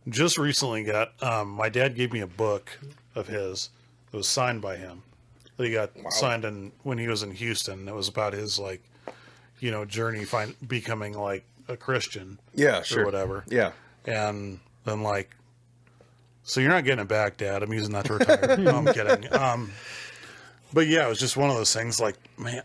just recently got, my dad gave me a book of his that was signed by him. That he got signed when he was in Houston. It was about his, like, journey becoming, like, a Christian. Yeah, sure. Or whatever. Yeah. And then, like, so you're not getting it back, Dad. I'm using that to retire. No, I'm kidding. But yeah, it was just one of those things, like, man,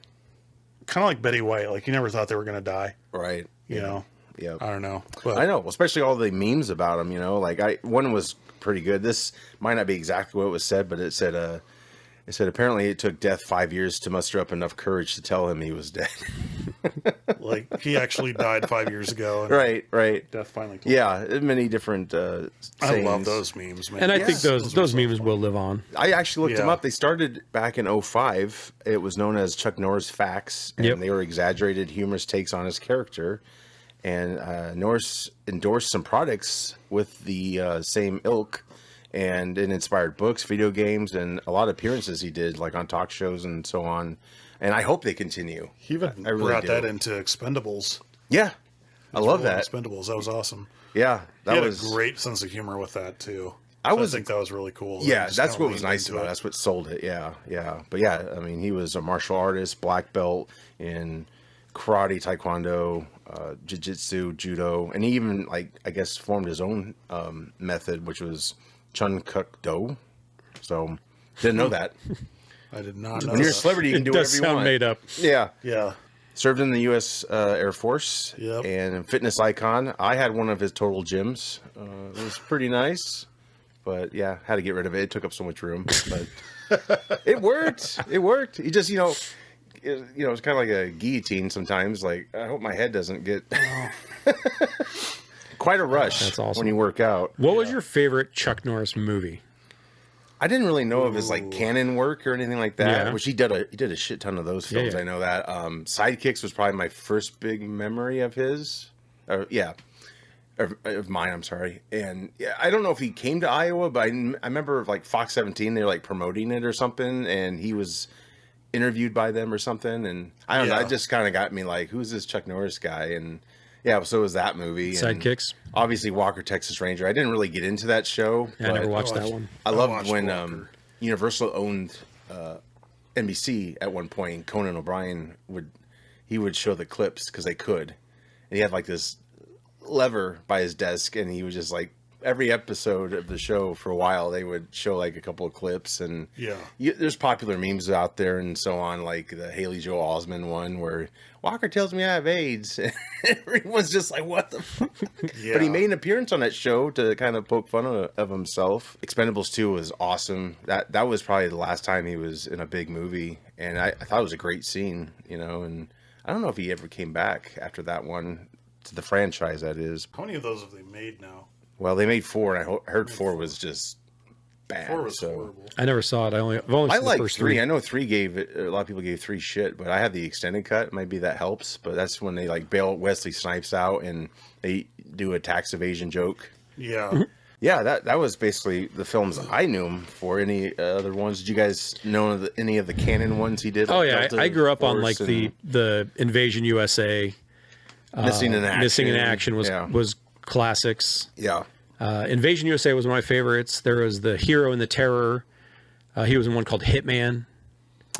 kind of like Betty White. Like, you never thought they were going to die. Right. You know? Yeah. I don't know. But I know, especially all the memes about him, like one was pretty good. This might not be exactly what was said, but it said apparently it took death 5 years to muster up enough courage to tell him he was dead. like, he actually died 5 years ago. And Right. Death finally told him. Yeah, many different I love those memes, man. And I think those memes will live on. I actually looked them up. They started back in 2005. It was known as Chuck Norris Facts, and they were exaggerated, humorous takes on his character. And Norris endorsed some products with the same ilk, and it inspired books, video games, and a lot of appearances he did, like on talk shows and so on. And I hope they continue. He even brought that into Expendables. Yeah, I love that. Expendables, that was awesome. Yeah, he had a great sense of humor with that too. I think that was really cool. Yeah, that's what was nice about it. That's what sold it. Yeah. But yeah, I mean, he was a martial artist, black belt in karate, taekwondo, jiu-jitsu, judo, and he even, like, I guess, formed his own method, which was Chun Kuk Do. So, didn't know that. I did not know When you're a celebrity, you can do whatever you want. Sound made up. Yeah. Served in the U.S. Air Force. Yep. And a fitness icon. I had one of his total gyms. It was pretty nice. But, yeah, had to get rid of it. It took up so much room. But it worked. He just, it's kind of like a guillotine sometimes. Like, I hope my head doesn't get quite a rush. That's awesome. When you work out. What was your favorite Chuck Norris movie? I didn't really know of his like canon work or anything like that, which he did a shit ton of those films. I know that. Sidekicks was probably my first big memory of his. Of mine, I'm sorry. And yeah, I don't know if he came to Iowa, but I remember like Fox 17, they were like promoting it or something, and he was interviewed by them or something, and I don't know, it just kind of got me like, who's this Chuck Norris guy? And yeah, so was that movie. Sidekicks. And obviously Walker, Texas Ranger. I didn't really get into that show. Yeah, I never watched that one. I loved when Universal owned NBC at one point, and Conan O'Brien would show the clips because they could, and he had like this lever by his desk, and he was just like, every episode of the show for a while they would show like a couple of clips, and there's popular memes out there and so on, like the Haley Joel Osment one where Walker tells me I have AIDS. Everyone's just like, what the fuck? But he made an appearance on that show to kind of poke fun of himself. Expendables 2 was awesome. That was probably the last time he was in a big movie, and I thought it was a great scene, and I don't know if he ever came back after that one to the franchise, that is. How many of those have they made now? Well, they made 4, and I heard 4 was just bad. 4 was horrible. I never saw it. I've only seen the first 3. I know 3 gave it, a lot of people gave 3 shit, but I have the extended cut. Maybe that helps. But that's when they like bail Wesley Snipes out and they do a tax evasion joke. Yeah. Yeah, that was basically the films I knew him for. Any other ones? Did you guys know any of the canon ones he did? Like I grew up on like the Invasion USA. Missing in Action was classics. Yeah. Invasion USA was one of my favorites. There was The Hero and the Terror. He was in one called Hitman.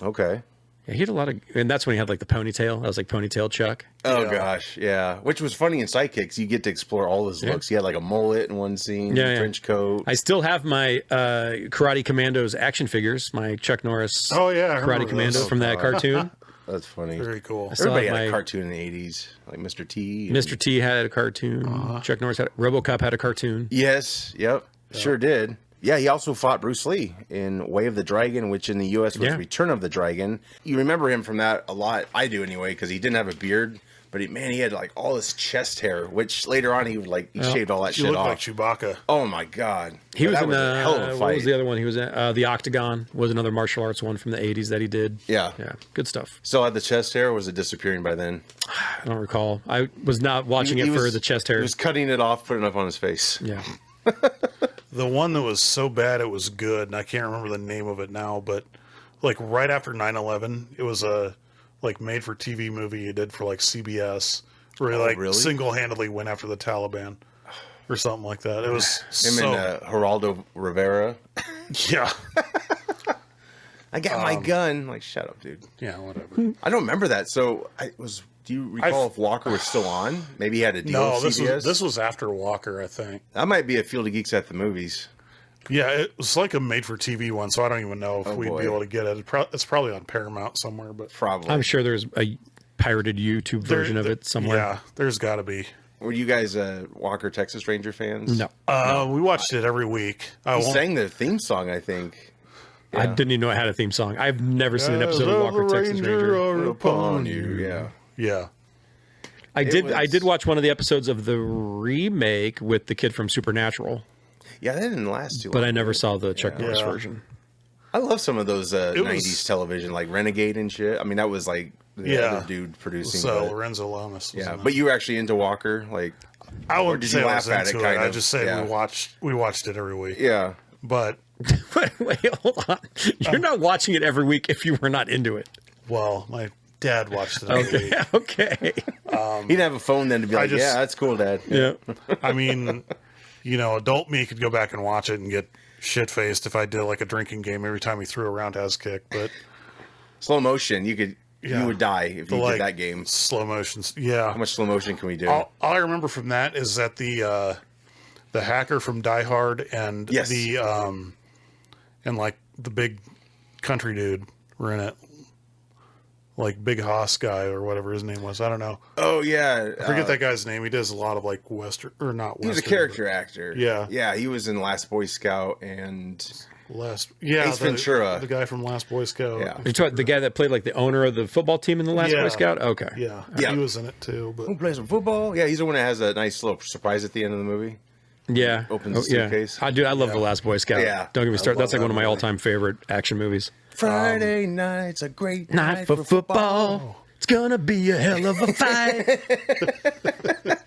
Okay. Yeah, he had a lot of, and that's when he had like the ponytail. That was like Ponytail Chuck. Oh gosh, yeah. Which was funny in Sidekicks. You get to explore all his looks. He had like a mullet in one scene, trench coat. I still have my Karate Commandos action figures. My Chuck Norris. Karate Commando from that cartoon. That's funny. Very cool. Everybody had a cartoon in the 80s, like Mr. T. Mr. T had a cartoon. Chuck Norris RoboCop had a cartoon. Yes, sure did. Yeah, he also fought Bruce Lee in Way of the Dragon, which in the U.S. was Return of the Dragon. You remember him from that a lot. I do anyway, because he didn't have a beard. But he had like all this chest hair, which later on he shaved all that shit off. He looked like Chewbacca. Oh my god! He was in a hell of a fight. What was the other one? He was in the Octagon was another martial arts one from the 80s that he did. Yeah, good stuff. Still had the chest hair, or was it disappearing by then? I don't recall. I was not watching it for the chest hair. He was cutting it off, putting it up on his face. Yeah. The one that was so bad it was good, and I can't remember the name of it now, but like right after 9/11, it was a like made for TV movie he did for like CBS. Where he really? Single-handedly went after the Taliban. or something like that. It was Him and Geraldo Rivera. Yeah. I got my gun. Like, shut up, dude. Yeah, whatever. I don't remember that. So do you recall if Walker was still on? Maybe he had a deal with CBS? This was after Walker, I think. That might be a Field of Geeks at the movies. Yeah, it was like a made-for-TV one, so I don't even know if we'd be able to get it. It's probably on Paramount somewhere, but probably. I'm sure there's a pirated YouTube version of it somewhere. Yeah, there's got to be. Were you guys Walker Texas Ranger fans? No. We watched it every week. He sang the theme song, I think. Yeah. I didn't even know it had a theme song. I've never seen an episode of Walker Texas Ranger. Upon you, yeah. Yeah. I did watch one of the episodes of the remake with the kid from Supernatural. Yeah, that didn't last too long. But I never saw the Chuck Norris version. I love some of those 90s television, like Renegade and shit. I mean, that was like the other dude producing. So Lorenzo Lamas. Yeah, but you were actually into Walker? Like, I wouldn't say I was into it. Kind of? I just say we watched it every week. Yeah. But wait, hold on. You're not watching it every week if you were not into it. Well, my dad watched it every week. Okay. He'd have a phone then to be like, yeah, that's cool, Dad. Yeah. I mean, adult me could go back and watch it and get shit-faced if I did like a drinking game every time he threw a roundhouse kick, but slow motion, you would die if you did that game. Slow motions. Yeah. How much slow motion can we do? All I remember from that is that the hacker from Die Hard and the like the big country dude were in it. Like Big Hoss guy or whatever his name was. I don't know. Oh yeah. I forget that guy's name. He does a lot of like Western or not Western. He was a character actor. Yeah. Yeah, he was in Last Boy Scout and Ace Ventura. The guy from Last Boy Scout. Yeah. You're talking the guy that played like the owner of the football team in the Last Boy Scout? Okay. Yeah. He was in it too. But who plays some football? Yeah, he's the one that has a nice little surprise at the end of the movie. Yeah. Opens the suitcase. I love The Last Boy Scout. Yeah. Don't get me started. That's like one of my all-time favorite action movies. Friday night's a great night for football. It's gonna be a hell of a fight.